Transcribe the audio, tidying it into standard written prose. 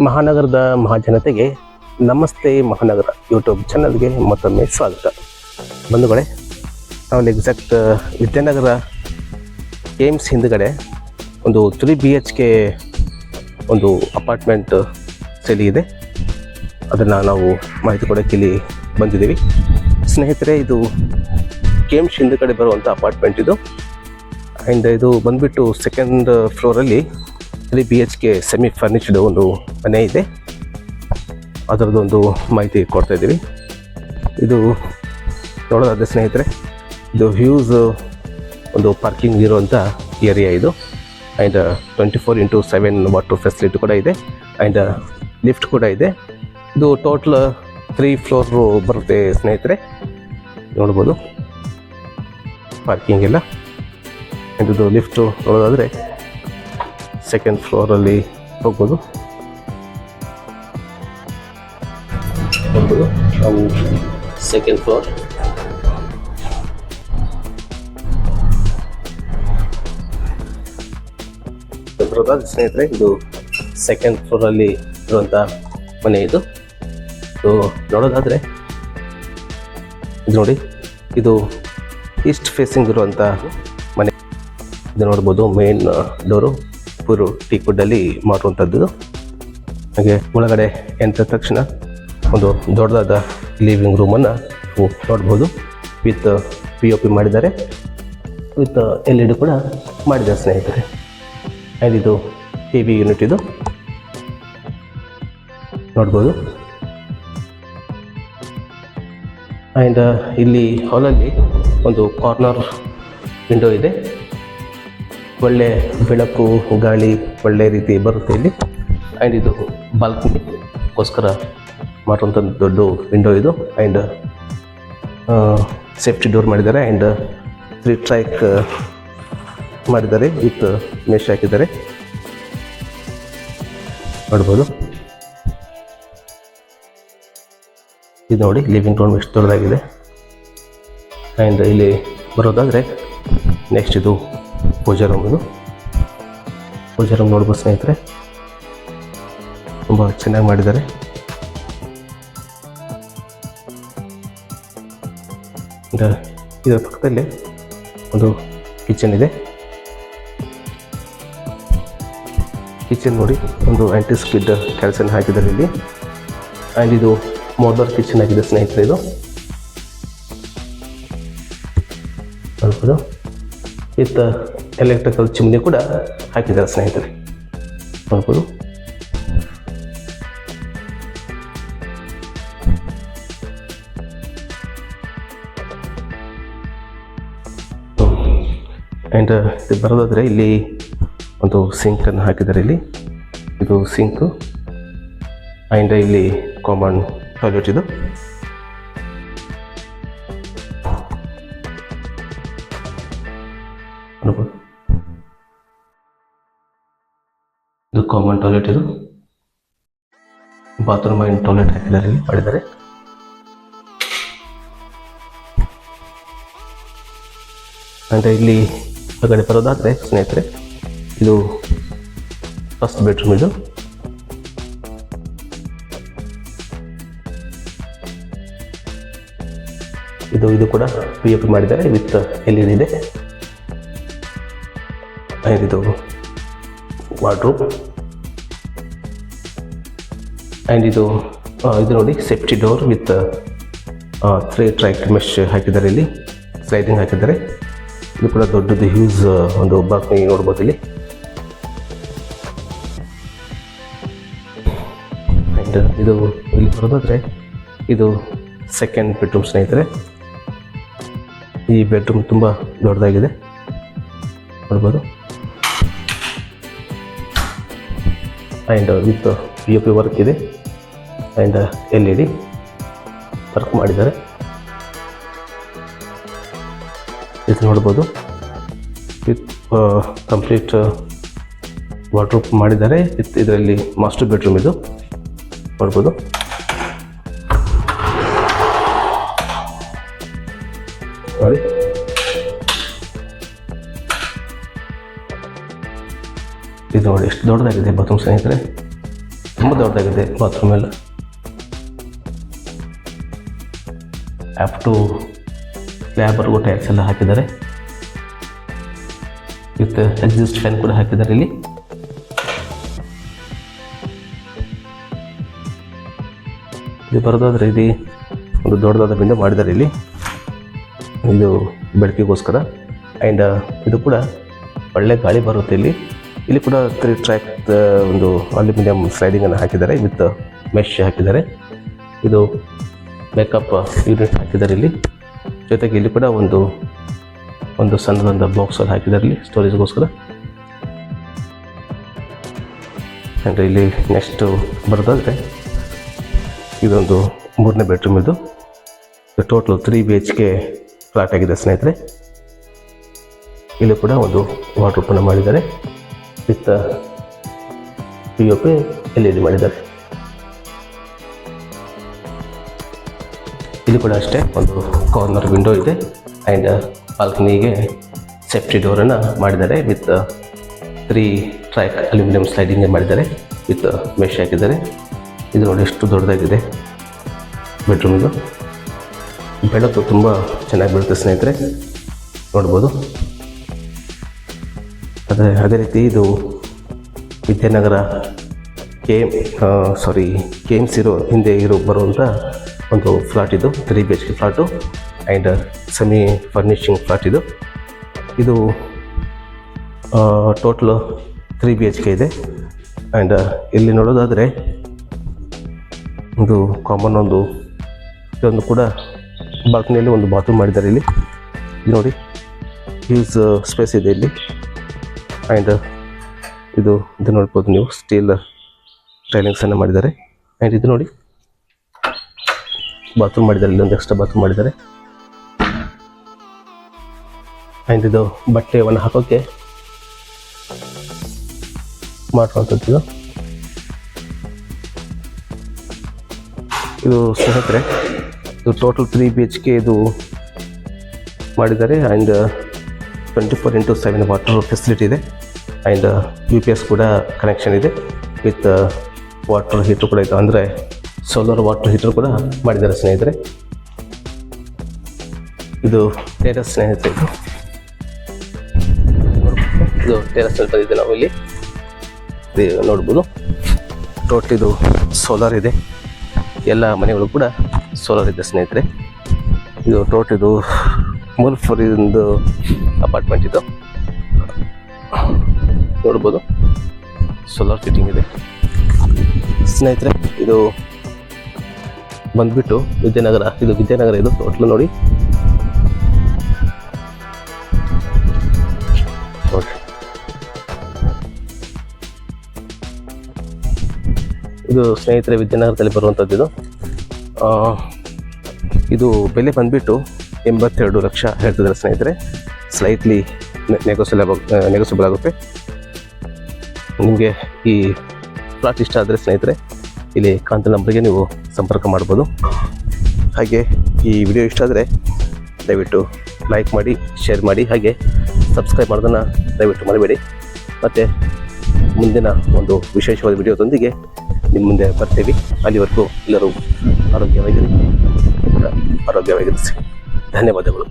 ಮಹಾನಗರದ ಮಹಾಜನತೆಗೆ ನಮಸ್ತೆ ಮಹಾನಗರ ಯೂಟ್ಯೂಬ್ ಚಾನಲ್ಗೆ ಮತ್ತೊಮ್ಮೆ ಸ್ವಾಗತ. ಬಂಧುಗಳೇ, ನಾವಲ್ಲಿ ಎಕ್ಸಾಕ್ಟ್ ವಿದ್ಯಾನಗರ ಏಮ್ಸ್ ಹಿಂದುಗಡೆ ಒಂದು 3 BHK ಒಂದು ಅಪಾರ್ಟ್ಮೆಂಟ್ ಸೇಲಿ ಇದೆ. ಅದನ್ನು ನಾವು ಮಾಹಿತಿ ಕೊಡೋಕ್ಕೆ ಇಲ್ಲಿ ಬಂದಿದ್ದೀವಿ. ಸ್ನೇಹಿತರೆ, ಇದು ಏಮ್ಸ್ ಹಿಂದುಗಡೆ ಬರುವಂಥ ಅಪಾರ್ಟ್ಮೆಂಟ್ ಇದು. ಆ್ಯಂಡ್ ಇದು ಬಂದುಬಿಟ್ಟು 2nd ಫ್ಲೋರಲ್ಲಿ 3 BHK ಸೆಮಿ ಫರ್ನಿಶ್ಡ್ ಒಂದು ಮನೆ ಇದೆ. ಅದರದ್ದೊಂದು ಮಾಹಿತಿ ಕೊಡ್ತಾಯಿದ್ದೀವಿ. ಇದು ನೋಡೋದಾದರೆ ಸ್ನೇಹಿತರೆ, ಇದು ಹ್ಯೂಸ್ ಒಂದು ಪಾರ್ಕಿಂಗ್ ಇರುವಂಥ ಏರಿಯಾ ಇದು. ಆ್ಯಂಡ್ 24x7 ವಾಟರ್ ಫೆಸಿಲಿಟಿ ಕೂಡ ಇದೆ. ಆ್ಯಂಡ್ ಲಿಫ್ಟ್ ಕೂಡ ಇದೆ. ಇದು ಟೋಟಲ್ 3 ಫ್ಲೋರ್ ಬರುತ್ತೆ ಸ್ನೇಹಿತರೆ, ನೋಡ್ಬೋದು ಪಾರ್ಕಿಂಗ್ ಎಲ್ಲ. ಆ್ಯಂಡ್ ಇದು ಲಿಫ್ಟು ನೋಡೋದಾದರೆ 2nd ಫ್ಲೋರಲ್ಲಿ ಹೋಗ್ಬೋದು. ನಾವು 2nd ಫ್ಲೋರ್. ಸ್ನೇಹಿತರೆ, ಇದು 2nd ಫ್ಲೋರಲ್ಲಿ ಇರುವಂಥ ಮನೆ ಇದು. ನೋಡೋದಾದರೆ ಇದು ನೋಡಿ, ಇದು ಈಸ್ಟ್ ಫೇಸಿಂಗ್ ಇರುವಂಥ ಮನೆ ಇದು. ನೋಡ್ಬೋದು ಮೇನ್ ಡೋರು ಪೂರು ಟೀಕ್ವುಡ್ಡಲ್ಲಿ ಮಾಡುವಂಥದ್ದು. ಹಾಗೆ ಒಳಗಡೆ ಎಂಟ್ರ ತಕ್ಷಣ ಒಂದು ದೊಡ್ಡದಾದ ಲಿವಿಂಗ್ ರೂಮನ್ನು ನೋಡ್ಬೋದು. ವಿತ್ POP ಮಾಡಿದ್ದಾರೆ, ವಿತ್ LED ಕೂಡ ಮಾಡಿದ್ದಾರೆ ಸ್ನೇಹಿತರೆ. ಆ್ಯಂಡ್ ಇದು TV ಯೂನಿಟ್ ಇದು ನೋಡ್ಬೋದು. ಆ್ಯಂಡ್ ಇಲ್ಲಿ ಹಾಲಲ್ಲಿ ಒಂದು ಕಾರ್ನರ್ ವಿಂಡೋ ಇದೆ. ಒಳ್ಳೆ ಬೆಳಕು ಗಾಳಿ ಒಳ್ಳೆ ರೀತಿ ಬರುತ್ತೆ ಇಲ್ಲಿ. ಆ್ಯಂಡ್ ಇದು ಬಾಲ್ಕನಿಗೋಸ್ಕರ ಮಾಡುವಂಥ ದೊಡ್ಡ ವಿಂಡೋ ಇದು. ಆ್ಯಂಡ್ ಸೇಫ್ಟಿ ಡೋರ್ ಮಾಡಿದ್ದಾರೆ. ಆ್ಯಂಡ್ 3 ಟ್ರ್ಯಾಕ್ ಮಾಡಿದ್ದಾರೆ, ವಿತ್ ಮೆಶ್ ಹಾಕಿದ್ದಾರೆ, ನೋಡ್ಬೋದು. ಇದು ನೋಡಿ ಲಿವಿಂಗ್ ರೂಮ್ ಎಷ್ಟು ದೊಡ್ಡದಾಗಿದೆ. ಆ್ಯಂಡ್ ಇಲ್ಲಿ ಬರೋದಾದರೆ ನೆಕ್ಸ್ಟ್ ಇದು ಪೂಜಾ ರೂಮ್. ಇದು ಪೂಜಾ ರೂಮ್ ನೋಡ್ಬೋದು ಸ್ನೇಹಿತರೆ, ತುಂಬ ಚೆನ್ನಾಗಿ ಮಾಡಿದ್ದಾರೆ. ಇದರ ಪಕ್ಕದಲ್ಲಿ ಒಂದು ಕಿಚನ್ ಇದೆ. ಕಿಚನ್ ನೋಡಿ, ಒಂದು ಆ್ಯಂಟಿ ಸ್ಕಿಡ್ ಕೆಲಸ ಹಾಕಿದ್ದಾರೆ ಇಲ್ಲಿ. ಆ್ಯಂಡ್ ಇದು ಮಾಡ್ಯುಲರ್ ಕಿಚನ್ ಆಗಿದೆ ಸ್ನೇಹಿತರೆ. ಇದು ನೋಡ್ಬೋದು, ವಿತ್ ಎಲೆಕ್ಟ್ರಿಕಲ್ ಚಿಮ್ನಿ ಕೂಡ ಹಾಕಿದ್ದಾರೆ ಸ್ನೇಹಿತರೆ, ನೋಡ್ಬೋದು. ಆ್ಯಂಡ್ ಇದು ಬರೋದಾದರೆ ಇಲ್ಲಿ ಒಂದು ಸಿಂಕನ್ನು ಹಾಕಿದ್ದಾರೆ ಇಲ್ಲಿ. ಇದು ಸಿಂಕು. ಆ್ಯಂಡ್ ಇಲ್ಲಿ ಕಾಮನ್ ಟಾಯ್ಲೆಟ್ ಇದು. ನೋಡ್ಬೋದು, ಇದು ಕಾಮನ್ ಟಾಯ್ಲೆಟ್ ಇದು. ಬಾತ್ರೂಮ್ ಆ್ಯಂಡ್ ಟಾಯ್ಲೆಟ್ ಹಾಕಿದ್ದಾರೆ ಇಲ್ಲಿ ಮಾಡಿದ್ದಾರೆ. ಅಂದರೆ ಇಲ್ಲಿ ಹೊರಗಡೆ ಬರೋದಾದರೆ ಸ್ನೇಹಿತರೆ, ಇದು ಫಸ್ಟ್ ಬೆಡ್ರೂಮ್ ಇದು. ಇದು ಕೂಡ POP ಮಾಡಿದ್ದಾರೆ, ವಿತ್ LED ಇದೆ. ಆ್ಯಂಡ್ ಇದು ವಾರ್ಡ್ರೋಬ್. ಆ್ಯಂಡ್ ಇದು ನೋಡಿ safety door with 3 track mesh ಹಾಕಿದ್ದಾರೆ ಇಲ್ಲಿ, ಸ್ಲೈಡಿಂಗ್ ಹಾಕಿದ್ದಾರೆ. ಇದು ಕೂಡ ದೊಡ್ಡದು ಹ್ಯೂಸ್ ಒಂದು ಬಾಲ್ಕನಿ ನೋಡ್ಬೋದು ಇಲ್ಲಿ. ಆ್ಯಂಡ್ ಇದು ಇಲ್ಲಿ ಬರೋದಾದರೆ ಇದು 2nd ಬೆಡ್ರೂಮ್ ಸ್ನೇಹಿತರೆ. ಈ ಬೆಡ್ರೂಮ್ ತುಂಬ ದೊಡ್ಡದಾಗಿದೆ, ನೋಡ್ಬೋದು. ಆ್ಯಂಡ್ ವಿತ್ POP ವರ್ಕ್ ಇದೆ. ಆ್ಯಂಡ್ LED ವರ್ಕ್ ಮಾಡಿದ್ದಾರೆ. ಇದು ನೋಡ್ಬೋದು, ವಿತ್ ಕಂಪ್ಲೀಟ್ ವಾರ್ಡ್ರೋಬ್ ಮಾಡಿದ್ದಾರೆ. ವಿತ್ ಇದರಲ್ಲಿ ಮಾಸ್ಟರ್ ಬೆಡ್ರೂಮ್ ಇದು, ನೋಡ್ಬೋದು. ನೋಡಿ, ಇದು ನೋಡಿ ಎಷ್ಟು ದೊಡ್ಡದಾಗಿದೆ ಬಾತ್ರೂಮ್ ಸ್ನೇಹಿತರೆ. ತುಂಬ ದೊಡ್ಡದಾಗಿದೆ ಬಾತ್ರೂಮ್ ಎಲ್ಲ. ಅಪ್ ಟು ಸ್ಲ್ಯಾಬ್ವರೆಗೂ ಟೈಲ್ಸ್ ಎಲ್ಲ ಹಾಕಿದ್ದಾರೆ. ವಿತ್ ಎಕ್ಸಿಸ್ಟ್ ಫ್ಯಾನ್ ಕೂಡ ಹಾಕಿದ್ದಾರೆ ಇಲ್ಲಿ. ಇದು ಬರೋದಾದ್ರೆ ಇಲ್ಲಿ ಒಂದು ದೊಡ್ಡದಾದ ವಿಂಡೋ ಮಾಡಿದ್ದಾರೆ ಇಲ್ಲಿ, ಇದು ಬೆಳಕಿಗೋಸ್ಕರ. ಆ್ಯಂಡ್ ಇದು ಕೂಡ ಒಳ್ಳೆ ಗಾಳಿ ಬರುತ್ತೆ ಇಲ್ಲಿ. ಇಲ್ಲಿ ಕೂಡ 3 ಟ್ರ್ಯಾಕ್ ಒಂದು ಅಲ್ಯೂಮಿನಿಯಂ ಸ್ಲೈಡಿಂಗನ್ನು ಹಾಕಿದ್ದಾರೆ ವಿತ್ ಮೆಶ್ ಹಾಕಿದ್ದಾರೆ. ಇದು ಮೇಕಪ್ ಯೂನಿಟ್ ಹಾಕಿದ್ದಾರೆ ಇಲ್ಲಿ. ಜೊತೆಗೆ ಇಲ್ಲಿ ಕೂಡ ಒಂದು ಸಣ್ಣದೊಂದು ಬಾಕ್ಸಲ್ಲಿ ಹಾಕಿದ್ದಾರೆ ಇಲ್ಲಿ ಸ್ಟೋರೇಜ್ಗೋಸ್ಕರ. ಆ್ಯಂಡ್ ಇಲ್ಲಿ ನೆಕ್ಸ್ಟ್ ಬರೋದಾದರೆ ಇದೊಂದು 3ನೇ ಬೆಡ್ರೂಮ್. ಇದು ಟೋಟಲ್ 3 BHK ಫ್ಲಾಟ್ ಆಗಿದೆ ಸ್ನೇಹಿತರೆ. ಇಲ್ಲಿ ಕೂಡ ಒಂದು ವಾರ್ಡ್ರೋಬನ್ನು ಮಾಡಿದ್ದಾರೆ ವಿತ್ POP LED ಮಾಡಿದ್ದಾರೆ. ಇಲ್ಲಿ ಕೂಡ ಅಷ್ಟೇ ಒಂದು ಕಾರ್ನರ್ ವಿಂಡೋ ಇದೆ. ಆ್ಯಂಡ್ ಬಾಲ್ಕನಿಗೆ ಸೇಫ್ಟಿ ಡೋರನ್ನು ಮಾಡಿದ್ದಾರೆ ವಿತ್ 3 ಟ್ರ್ಯಾಕ್ ಅಲ್ಯೂಮಿನಿಯಂ ಸ್ಲೈಡಿಂಗ್ ಮಾಡಿದ್ದಾರೆ ವಿತ್ ಮೆಶ್ ಹಾಕಿದ್ದಾರೆ. ಇದು ನೋಡಿ ಎಷ್ಟು ದೊಡ್ಡದಾಗಿದೆ ಬೆಡ್ರೂಮ್. ಇದು ಬೆಳಕು ತುಂಬ ಚೆನ್ನಾಗಿ ಬೀಳುತ್ತೆ ಸ್ನೇಹಿತರೆ, ನೋಡ್ಬೋದು. ಅದೇ ರೀತಿ ಇದು ವಿದ್ಯಾನಗರ KMC ಹಿಂದೆ ಬರುವಂಥ ಒಂದು ಫ್ಲಾಟ್ ಇದು, 3 BHK flat and semi furnishing flat ಇದು. ಇದು ಟೋಟಲ್ 3 BHK ಇದೆ. ಆ್ಯಂಡ್ ಇಲ್ಲಿ ನೋಡೋದಾದರೆ ಒಂದು ಕಾಮನ್ ಇದೊಂದು ಕೂಡ ಬಾಲ್ಕನಿಯಲ್ಲಿ ಒಂದು ಬಾತ್ರೂಮ್ ಮಾಡಿದ್ದಾರೆ ಇಲ್ಲಿ. ನೋಡಿ ಹ್ಯೂಜ್ ಸ್ಪೇಸ್ ಇದೆ ಇಲ್ಲಿ. ಆ್ಯಂಡ್ ಇದು ನೋಡ್ಬೋದು ನೀವು, ಸ್ಟೀಲ್ ರೈಲಿಂಗ್ಸನ್ನು ಮಾಡಿದ್ದಾರೆ. ಆ್ಯಂಡ್ ಇದು ನೋಡಿ ಬಾತ್ರೂಮ್ ಮಾಡಿದ್ದಾರೆ, ಇಲ್ಲೊಂದು ಎಕ್ಸ್ಟ್ರಾ ಬಾತ್ರೂಮ್ ಮಾಡಿದ್ದಾರೆ. ಆ್ಯಂಡ್ ಇದು ಬಟ್ಟೆಯನ್ನು ಹಾಕೋಕ್ಕೆ ಮಾಡುವಂಥದ್ದು. ಇದು ಸ್ನೇಹಿತರೆ ಇದು ಟೋಟಲ್ 3 BHK ಇದು ಮಾಡಿದ್ದಾರೆ. ಆ್ಯಂಡ್ 24/7 ವಾಟರ್ ಫೆಸಿಲಿಟಿ ಇದೆ. ಆ್ಯಂಡ್ UPS ಕೂಡ ಕನೆಕ್ಷನ್ ಇದೆ ವಿತ್ ವಾಟರ್ ಹೀಟ್ರ್ ಕೂಡ ಇದೆ, ಅಂದರೆ ಸೋಲಾರ್ ವಾಟರ್ ಹೀಟ್ರ್ ಕೂಡ ಮಾಡಿದ್ದಾರೆ ಸ್ನೇಹಿತರೆ. ಇದು ಟೆರೆಸ್ ಸ್ನೇಹಿತರೆ, ಇದು ಟೆರೆಸ್ ಬಂದಿದೆ. ನಾವು ಇಲ್ಲಿ ನೋಡ್ಬೋದು ಟೋಟಲ್ ಇದು ಸೋಲಾರ್ ಇದೆ, ಎಲ್ಲ ಮನೆಗಳು ಕೂಡ ಸೋಲಾರ್ ಇದೆ ಸ್ನೇಹಿತರೆ. ಇದು ಟೋಟಲ್ ಇದು 3 ಫ್ಲೋರಿಂದು ಅಪಾರ್ಟ್ಮೆಂಟ್ ಇದು, ನೋಡ್ಬೋದು ಸೋಲಾರ್ ಫಿಟ್ಟಿಂಗ್ ಇದೆ ಸ್ನೇಹಿತರೆ. ಇದು ಬಂದ್ಬಿಟ್ಟು ವಿದ್ಯಾನಗರ ಇದು ಟೋಟಲ್ ನೋಡಿ. ಇದು ಸ್ನೇಹಿತರೆ ವಿದ್ಯಾನಗರದಲ್ಲಿ ಬರುವಂಥದ್ದು. ಇದು ಬೆಲೆ ಬಂದುಬಿಟ್ಟು 82 ಲಕ್ಷ ಹೇಳ್ತಿದ್ದಾರೆ ಸ್ನೇಹಿತರೆ. ಸ್ಲೈಟ್ಲಿ ನೆಗೋಸಿಬಲ್ ಆಗುತ್ತೆ. ನಿಮಗೆ ಈ ಪ್ಲಾಟ್ ಇಷ್ಟ ಆದರೆ ಸ್ನೇಹಿತರೆ ಇಲ್ಲಿ ಕಾಂತ ನಂಬರ್ಗೆ ನೀವು ಸಂಪರ್ಕ ಮಾಡ್ಬೋದು. ಹಾಗೆ ಈ ವಿಡಿಯೋ ಇಷ್ಟ ಆದರೆ ದಯವಿಟ್ಟು ಲೈಕ್ ಮಾಡಿ, ಶೇರ್ ಮಾಡಿ, ಹಾಗೆ ಸಬ್ಸ್ಕ್ರೈಬ್ ಮಾಡೋದನ್ನು ದಯವಿಟ್ಟು ಮರಿಬೇಡಿ. ಮತ್ತು ಮುಂದಿನ ಒಂದು ವಿಶೇಷವಾದ ವಿಡಿಯೋದೊಂದಿಗೆ ನಿಮ್ಮ ಮುಂದೆ ಬರ್ತೀವಿ. ಅಲ್ಲಿವರೆಗೂ ಎಲ್ಲರೂ ಆರೋಗ್ಯವಾಗಿರಿ. ಧನ್ಯವಾದಗಳು.